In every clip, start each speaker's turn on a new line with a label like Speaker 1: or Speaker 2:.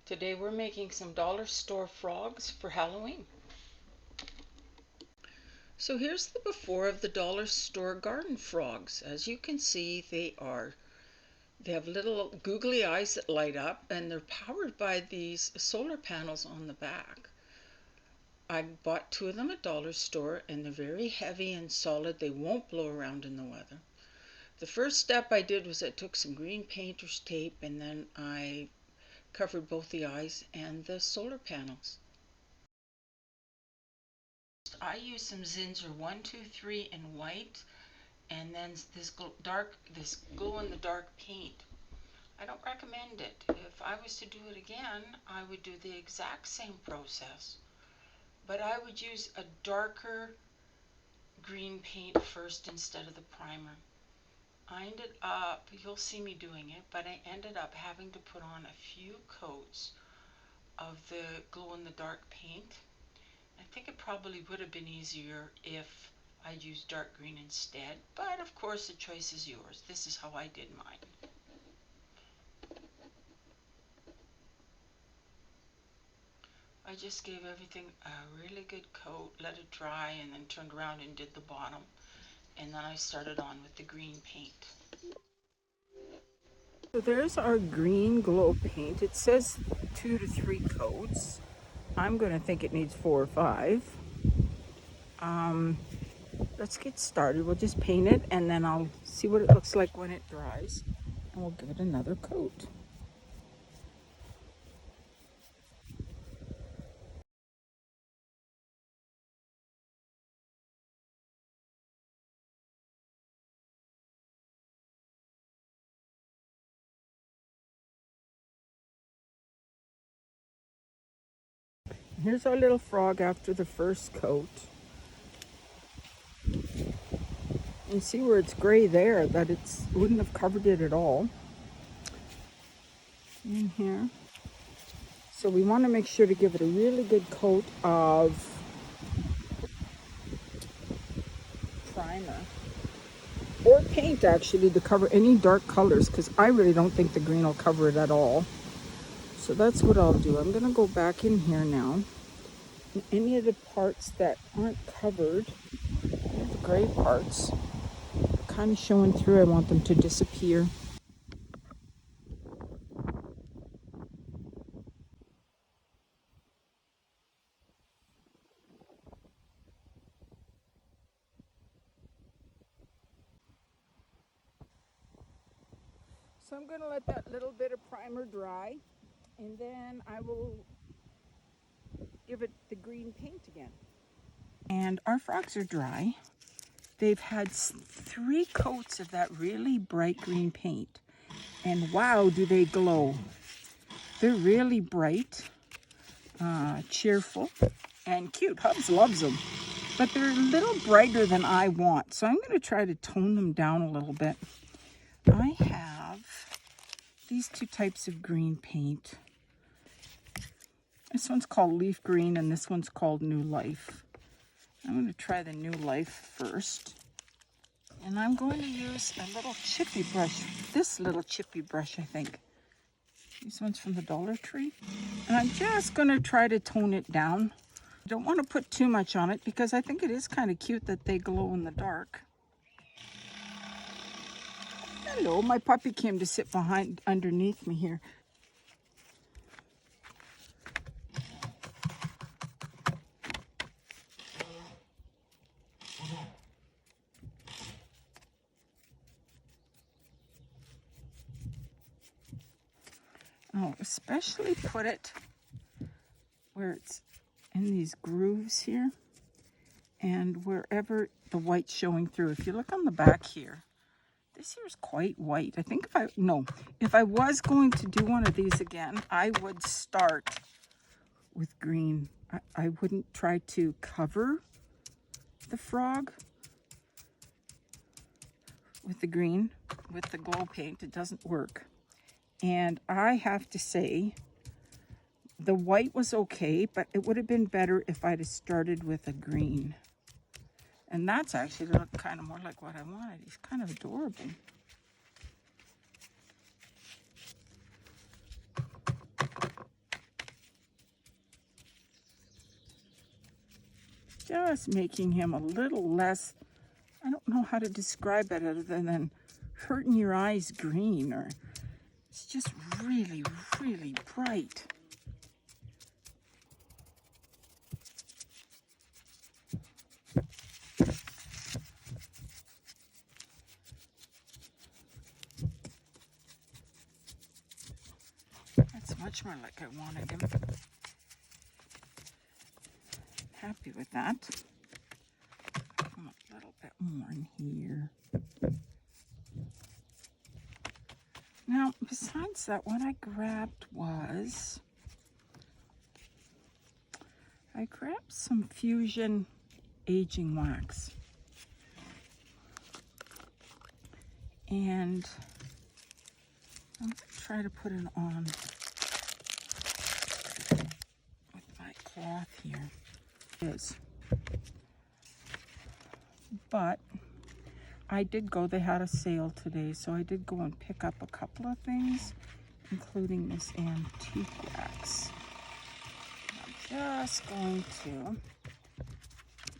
Speaker 1: Today we're making some dollar store frogs for Halloween. So here's the before of the dollar store garden frogs. As you can see, they have little googly eyes that light up, and they're powered by these solar panels on the back. I bought 2 of them at dollar store, and they're very heavy and solid. They won't blow around in the weather. The first step I did was I took some green painter's tape, and then I covered both the eyes and the solar panels. I use some Zinsser 123 in white, and then this glow in the dark paint. I don't recommend it. If I was to do it again, I would do the exact same process, but I would use a darker green paint first instead of the primer. I ended up, you'll see me doing it, but I ended up having to put on a few coats of the glow in the dark paint. I think it probably would have been easier if I'd used dark green instead, but of course the choice is yours. This is how I did mine. I just gave everything a really good coat, let it dry, and then turned around and did the bottom. And then I started on with the green paint. So there's our green glow paint. It says 2 to 3 coats. I'm going to think it needs 4 or 5. Let's get started. We'll just paint it, and then I'll see what it looks like when it dries, and we'll give it another coat. Here's our little frog after the first coat. You see where it's gray there, that it wouldn't have covered it at all. In here. So we want to make sure to give it a really good coat of primer. Or paint, actually, to cover any dark colors, because I really don't think the green will cover it at all. So that's what I'll do. I'm going to go back in here now. And any of the parts that aren't covered, the gray parts, kind of showing through, I want them to disappear. So I'm going to let that little bit of primer dry, and then I will give it the green paint again. And our frogs are dry. They've had 3 coats of that really bright green paint, and wow, do they glow. They're really bright, cheerful, and cute. Hubs loves them, but they're a little brighter than I want, so I'm going to try to tone them down a little bit. I have these 2 types of green paint. This one's called Leaf Green, and this one's called New Life. I'm going to try the New Life first. And I'm going to use a little chippy brush. This little chippy brush, I think. This one's from the Dollar Tree. And I'm just going to try to tone it down. I don't want to put too much on it because I think it is kind of cute that they glow in the dark. Hello, my puppy came to sit underneath me here. Oh, especially put it where it's in these grooves here and wherever the white's showing through. If you look on the back here, this here is quite white. I think if I was going to do one of these again, I would start with green. I wouldn't try to cover the frog with the green, with the glow paint. It doesn't work. And I have to say, the white was okay, but it would have been better if I'd have started with a green. And that's actually looked kind of more like what I wanted. He's kind of adorable.
Speaker 2: just making him a little less, I don't know how to describe it other than hurting your eyes green, or it's just really, really bright. That's much more like I wanted him. Happy with that. A little bit more in here. Now, besides that, what I grabbed was, I grabbed some Fusion aging wax. And I'm going to try to put it on with my cloth here. It is. But I did go, they had a sale today, so I did go and pick up a couple of things, including this antique wax. I'm just going to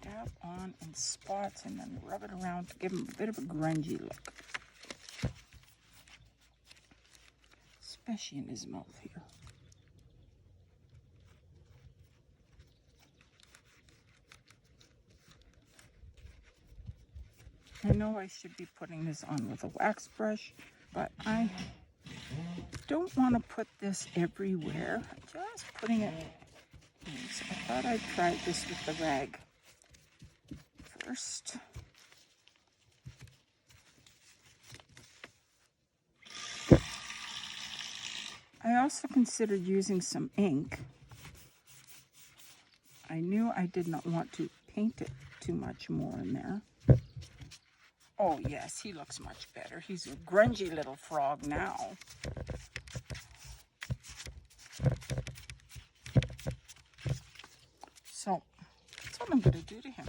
Speaker 2: dab on in spots and then rub it around to give him a bit of a grungy look. Especially in his mouth here. I know I should be putting this on with a wax brush, but I don't want to put this everywhere. I'm just putting it in. So I thought I'd try this with the rag first. I also considered using some ink. I knew I did not want to paint it too much more in there. Oh yes, he looks much better. He's a grungy little frog now. So that's what I'm going to do to him.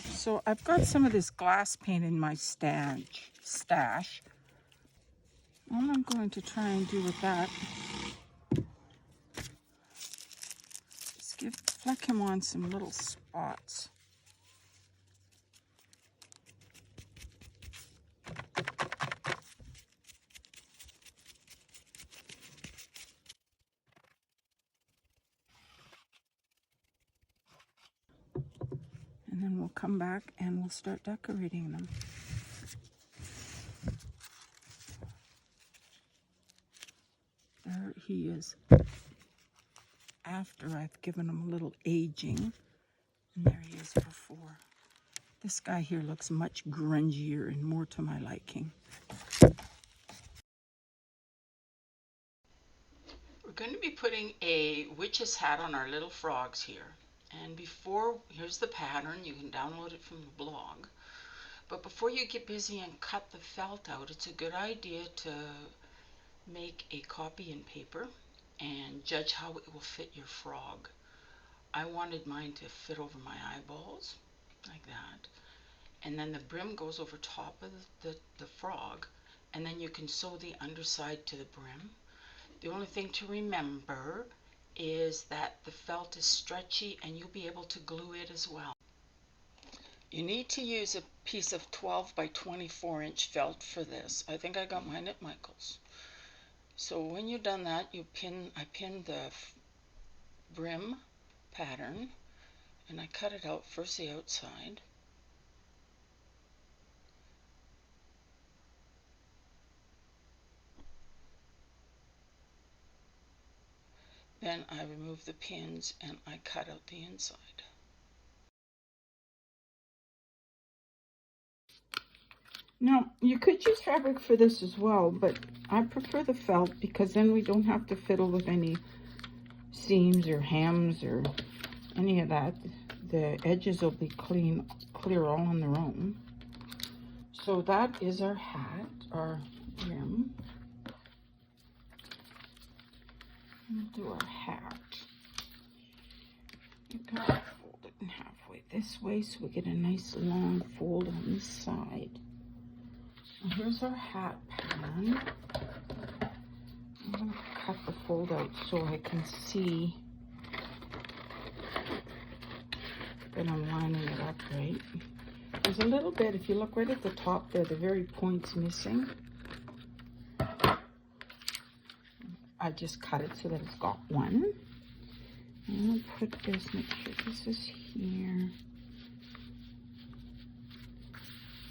Speaker 2: So I've got some of this glass paint in my stash. All I'm going to try and do with that is fleck him on some little spots. And then we'll come back and we'll start decorating them. There he is. After I've given him a little aging. And there he is before. This guy here looks much grungier and more to my liking.
Speaker 1: We're going to be putting a witch's hat on our little frogs here. And here's the pattern. You can download it from the blog. But before you get busy and cut the felt out, it's a good idea to make a copy in paper and judge how it will fit your frog. I wanted mine to fit over my eyeballs, like that. And then the brim goes over top of the frog, and then you can sew the underside to the brim. The only thing to remember is that the felt is stretchy and you'll be able to glue it as well. You need to use a piece of 12 by 24 inch felt for this. I think I got mine at Michael's. So when you've done that, I pinned the brim pattern and I cut it out first the outside. Then I remove the pins and I cut out the inside.
Speaker 2: Now, you could use fabric for this as well, but I prefer the felt because then we don't have to fiddle with any seams or hems or any of that. The edges will be clear all on their own. So that is our hat, our brim. We'll do our hat. You gotta fold it in halfway this way so we get a nice long fold on this side. And here's our hat pattern. I'm going to cut the fold out so I can see that I'm lining it up right. There's a little bit, if you look right at the top there, the very point's missing. I just cut it so that it's got one. And I'll put this, make sure this is here.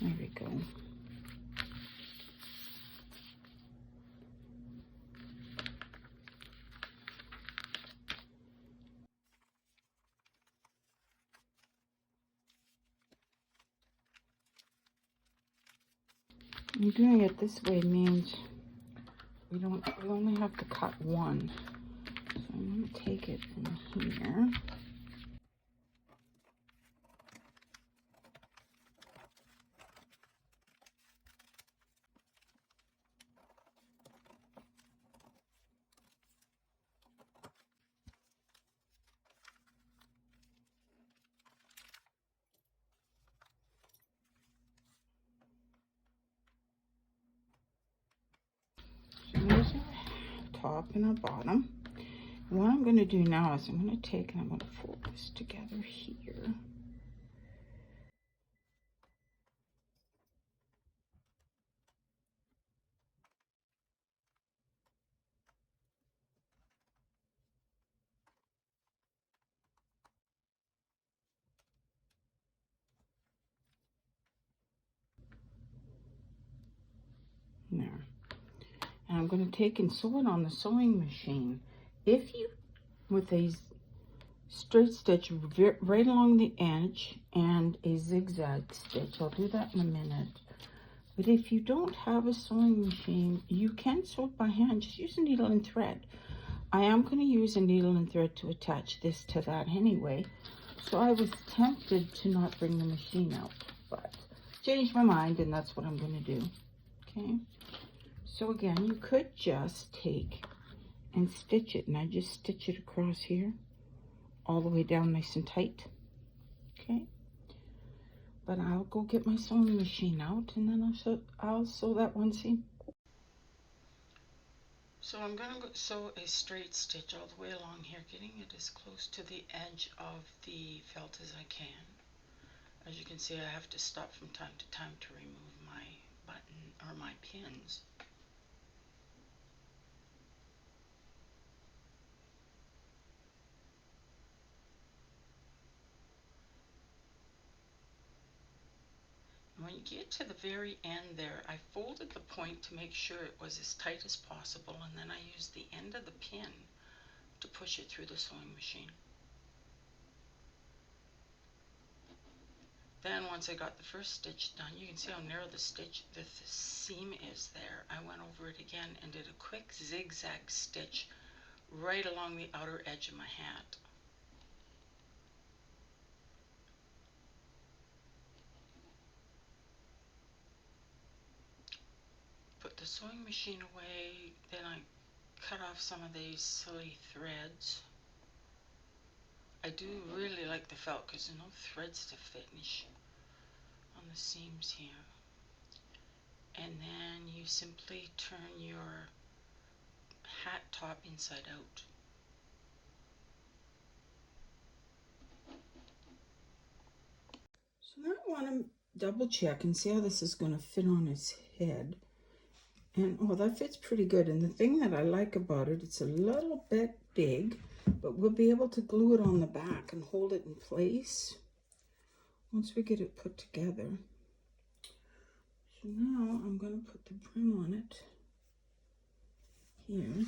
Speaker 2: There we go. And doing it this way means we only have to cut one. So I'm going to take it from here. So there's our top and our bottom. And what I'm going to do now is I'm going to take and I'm going to fold this together here. There. And I'm going to take and sew it on the sewing machine. If you, with a straight stitch right along the edge and a zigzag stitch, I'll do that in a minute. But if you don't have a sewing machine, you can sew it by hand. Just use a needle and thread. I am going to use a needle and thread to attach this to that anyway. So I was tempted to not bring the machine out, but changed my mind and that's what I'm going to do. Okay. So again, you could just take and stitch it, and I just stitch it across here, all the way down nice and tight. Okay. But I'll go get my sewing machine out, and then I'll sew that one seam. So I'm going to sew a straight stitch all the way along here, getting it as close to the edge of the felt as I can. As you can see, I have to stop from time to time to remove my button or my pins. When you get to the very end there, I folded the point to make sure it was as tight as possible, and then I used the end of the pin to push it through the sewing machine. Then once I got the first stitch done, you can see how narrow the seam is there. I went over it again and did a quick zigzag stitch right along the outer edge of my hat. Put the sewing machine away, then I cut off some of these silly threads. I do really like the felt because there's no threads to finish on the seams here. And then you simply turn your hat top inside out. So now I want to double check and see how this is going to fit on his head. And oh, that fits pretty good. And the thing that I like about it, it's a little bit big, but we'll be able to glue it on the back and hold it in place once we get it put together. So now I'm going to put the brim on it here.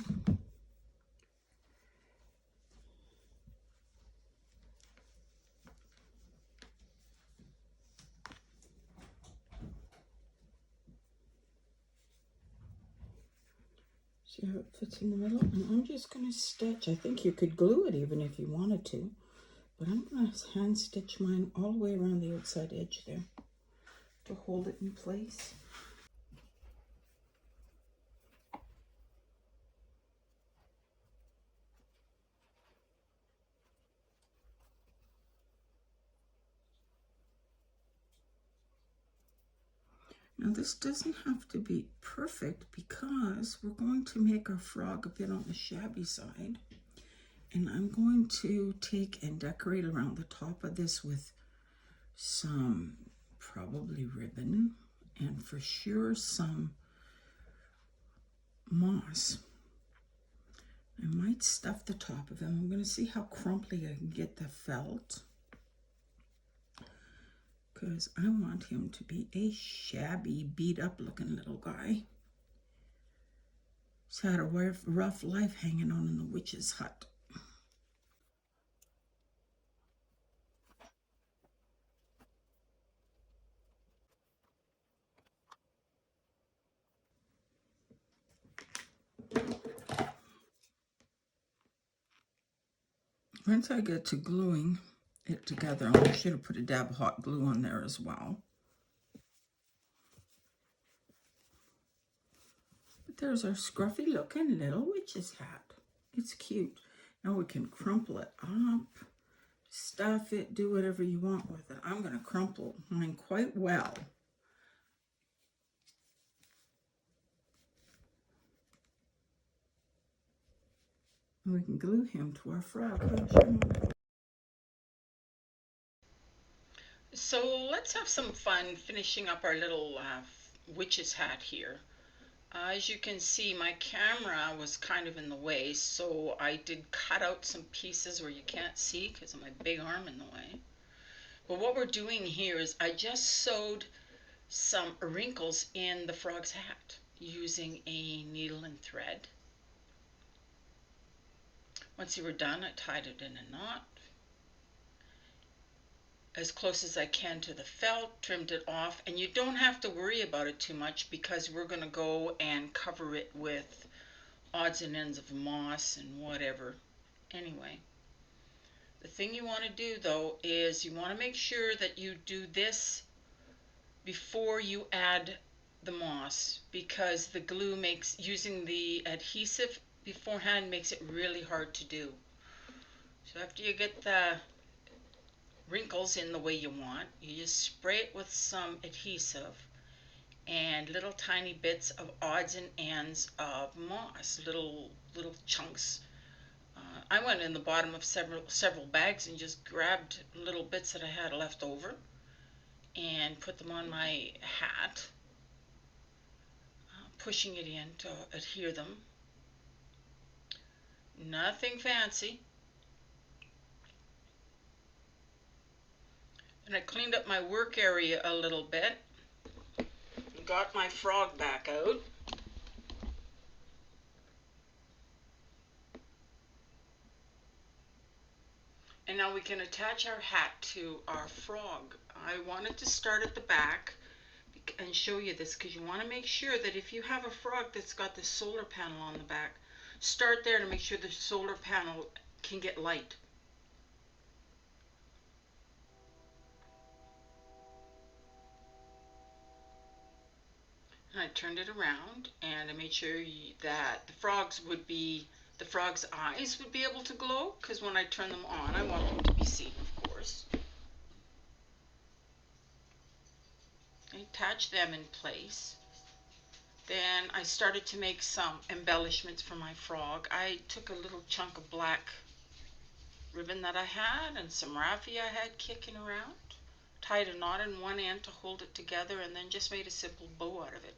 Speaker 2: See how it fits in the middle? And I'm just going to stitch. I think you could glue it even if you wanted to, but I'm going to hand stitch mine all the way around the outside edge there to hold it in place. Now this doesn't have to be perfect because we're going to make our frog a bit on the shabby side. And I'm going to take and decorate around the top of this with some probably ribbon and for sure some moss. I might stuff the top of them. I'm going to see how crumply I can get the felt, because I want him to be a shabby, beat up looking little guy. He's had a rough life hanging on in the witch's hut. Once I get to gluing it together, I should have put a dab of hot glue on there as well. But there's our scruffy looking little witch's hat. It's cute. Now we can crumple it up, stuff it, do whatever you want with it. I'm going to crumple mine quite well. And we can glue him to our frog.
Speaker 1: So let's have some fun finishing up our little witch's hat here. As you can see, my camera was kind of in the way, so I did cut out some pieces where you can't see because of my big arm in the way. But what we're doing here is I just sewed some wrinkles in the frog's hat using a needle and thread. Once you were done, I tied it in a knot as close as I can to the felt, trimmed it off, and you don't have to worry about it too much because we're going to go and cover it with odds and ends of moss and whatever. Anyway, the thing you want to do though is you want to make sure that you do this before you add the moss, because the glue makes, using the adhesive beforehand makes it really hard to do. So after you get the wrinkles in the way you want, you just spray it with some adhesive and little tiny bits of odds and ends of moss, little chunks. I went in the bottom of several bags and just grabbed little bits that I had left over and put them on my hat, pushing it in to adhere them. Nothing fancy. And I cleaned up my work area a little bit. Got my frog back out. And now we can attach our hat to our frog. I wanted to start at the back and show you this because you want to make sure that if you have a frog that's got the solar panel on the back, start there to make sure the solar panel can get light. And I turned it around and I made sure that the frog's eyes would be able to glow, because when I turn them on, I want them to be seen, of course. I attached them in place. Then I started to make some embellishments for my frog. I took a little chunk of black ribbon that I had and some raffia I had kicking around, tied a knot in one end to hold it together, and then just made a simple bow out of it.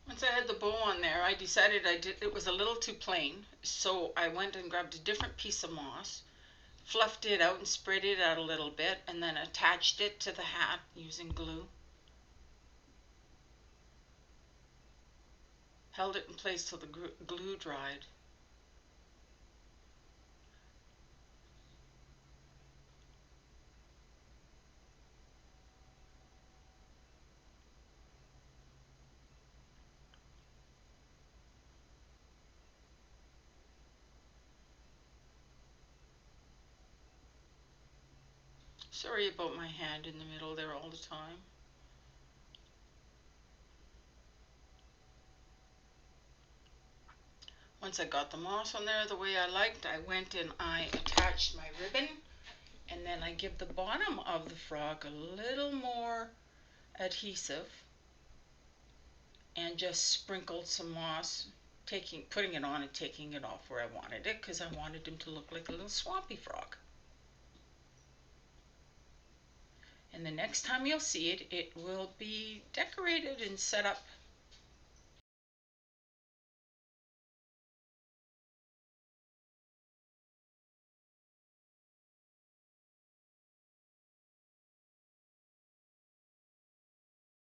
Speaker 1: Once I had the bow on there, I decided it was a little too plain, so I went and grabbed a different piece of moss, fluffed it out and spread it out a little bit, and then attached it to the hat using glue. Held it in place till the glue dried. Sorry about my hand in the middle there all the time. Once I got the moss on there the way I liked, I went and I attached my ribbon, and then I give the bottom of the frog a little more adhesive and just sprinkled some moss, putting it on and taking it off where I wanted it, because I wanted him to look like a little swampy frog. And the next time you'll see it, it will be decorated and set up